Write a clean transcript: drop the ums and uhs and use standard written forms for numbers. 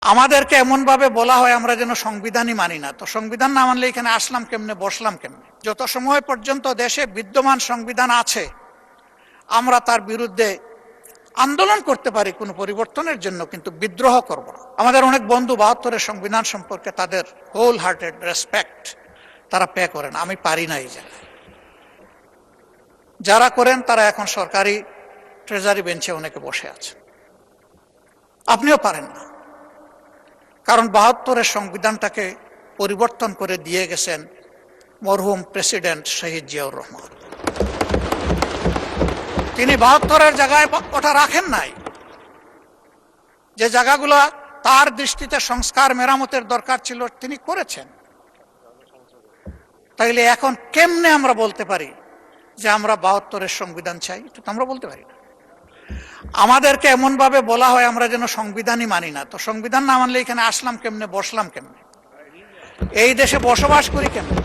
আমাদেরকে এমন ভাবে বলা হয় আমরা যেন সংবিধানই মানি না। তো সংবিধান না মানলে এখানে আসলাম কেমনে, বসলাম কেমনে? যত সময় পর্যন্ত দেশে বিদ্যমান সংবিধান আছে আমরা তার বিরুদ্ধে আন্দোলন করতে পারি কোনো পরিবর্তনের জন্য, কিন্তু বিদ্রোহ করব না। আমাদের অনেক বন্ধু ৭২-এর সংবিধান সম্পর্কে তাদের হোল হার্টেড রেসপেক্ট তারা পে করেন, আমি পারি না এই জায়গায়। যারা করেন তারা এখন সরকারি ট্রেজারি বেঞ্চে অনেকে বসে আছে, আপনিও পারেন না। কারণ ৭২-এর সংবিধানটাকে পরিবর্তন করে দিয়ে গেছেন মরহুম প্রেসিডেন্ট শহীদ জিয়াউর রহমান। তিনি ৭২-এর জায়গায় ওটা রাখেন নাই। যে জায়গাগুলো তার দৃষ্টিতে সংস্কার মেরামতের দরকার ছিল তিনি করেছেন। তাইলে এখন কেমনে আমরা বলতে পারি যে আমরা ৭২-এর সংবিধান চাই? এটা তো আমরা বলতে পারি না। আমাদেরকে এমন ভাবে বলা হয় আমরা যেন সংবিধানই মানি না। তো সংবিধান না মানলে এখানে আসলাম কেমনে, বসলাম কেমনে, এই দেশে বসবাস করি কেমনে?